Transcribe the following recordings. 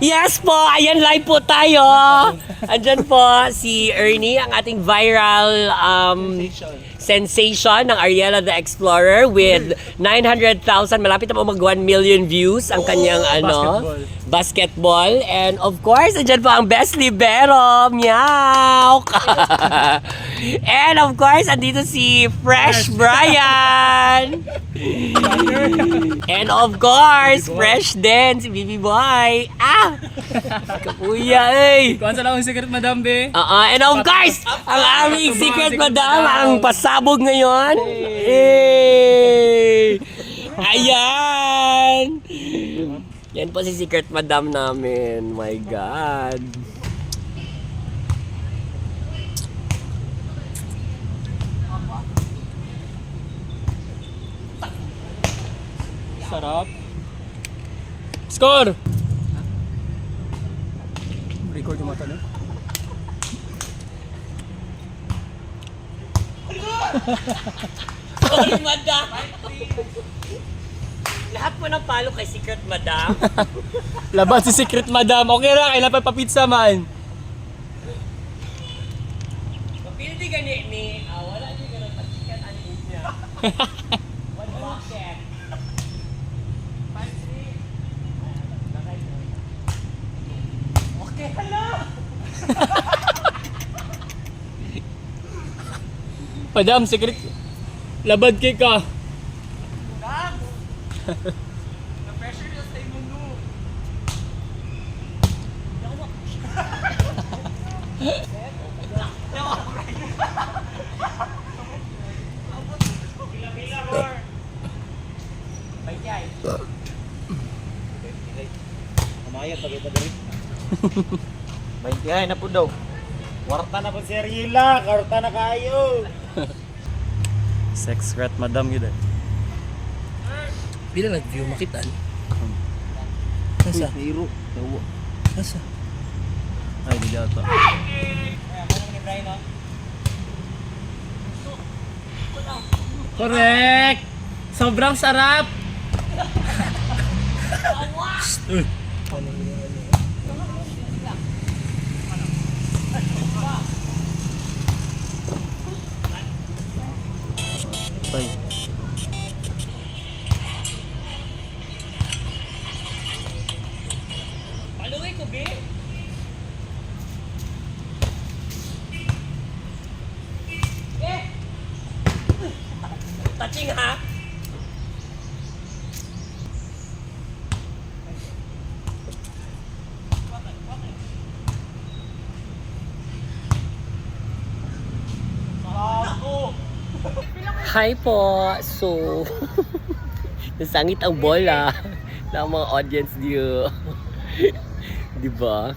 Yes po, ayan live po tayo. Andyan po si Ernie, ang ating viral sensation ng Ariela the Explorer with 900,000, malapit na po mag 1 million views ang kanyang basketball. And of course, andyan po ang best libero, meow. And of course, andito si Fresh Brian. And of course, fresh din si Bibi Boy. Kapuya eh. Kuhan sa lang ang secret, Madam B. And of course, ang aming secret madam, ang pasabog ngayon. Hey! Ayan! Yan po si secret madam namin. My God. Sarap. Score! Record yung mata na. Sorry, madam. Lahat po ng palo kay secret madam. Laban si secret, Madam. Okay lang, kailan pa pizza man. Mapildi gani ni, wala niyo ganun pasikat ang niya. One bucket. Okay, hello. Madam, secret. Labad kay ka. Na-pressure na sa imuno. Kamayat pag ito dali. 20 na po daw. Warta na po si Ariela, karta na kayo. Sex rat madam yun eh. Bila nag-view makitan? Nasa? Hero. Nasa? Ay, di daw to. Correct! Sobrang sarap! Ay. Paluwi ko, B. Touching ha? Hi po! So, nasangit ang bola ng mga audience niyo. Diba?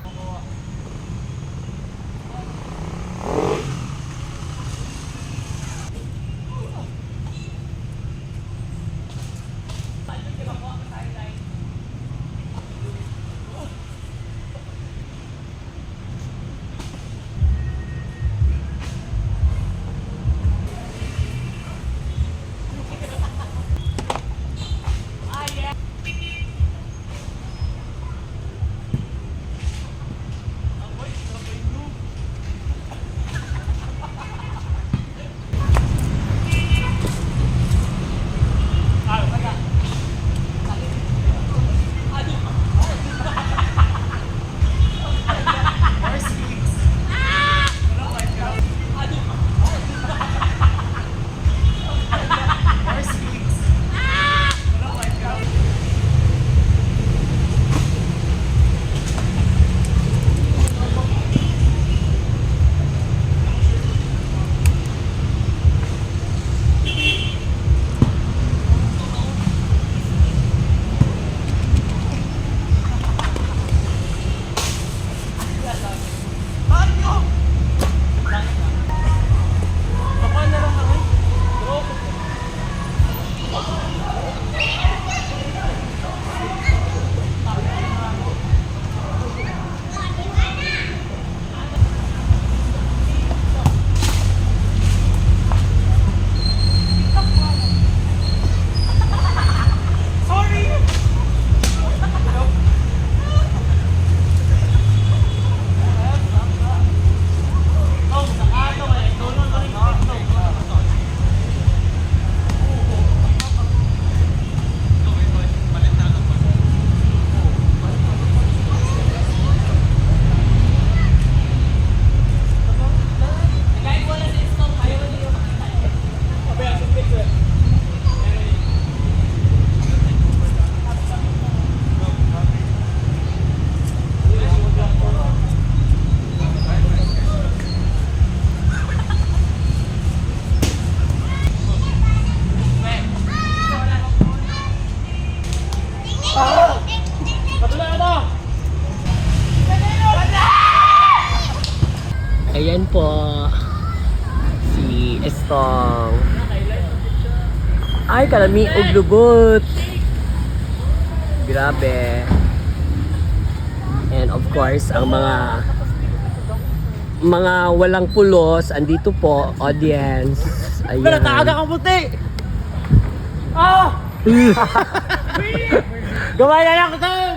Ayan po. Si Estong. Ay, kalami og lubot. Grabe. And of course, ang mga walang pulos, andito po, audience. Ayan. kang puti! Ah! Gawaya na ako doon!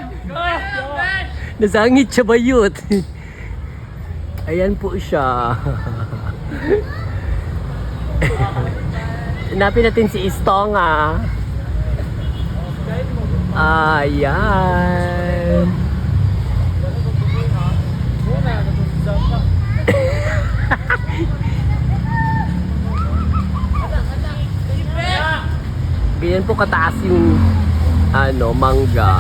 Nasangit siya bayot. Ayan po siya. Hanapin natin si Istong ah. Ayan. Ganyan po kataas yung mangga.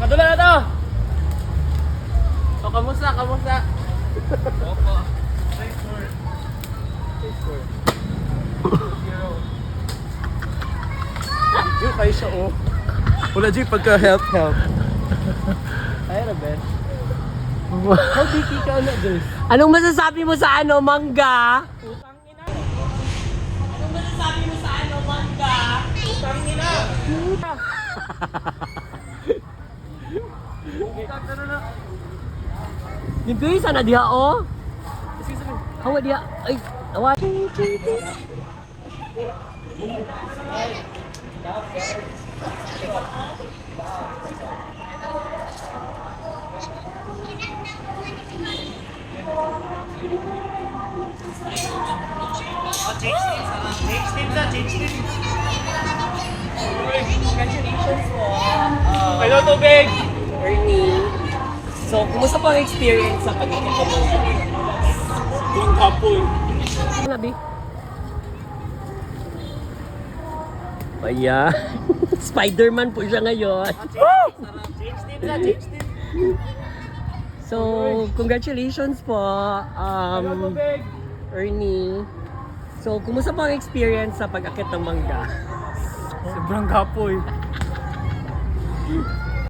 Kadula na to! O, kamusta? Opo. Yung kayo siya, oh. Wala dyan pagka-help. Ay, Raben. How big ka na, Joyce? Anong masasabi mo sa mangga? Anong masasabi mo sa mangga? Yung guys, sana diha oh. Hawa diha. Ay, hawa. Congratulations po. Hello, tubig! Ernie. So, kumusta po ang experience sa pagkikita mo? Yung kapoy. Nabi? Ayan. Spider-Man po siya ngayon. Change team. So, congratulations po, Ernie. So, kumusta po ang experience sa pag-akit ng mangga? Sobrang kapoy.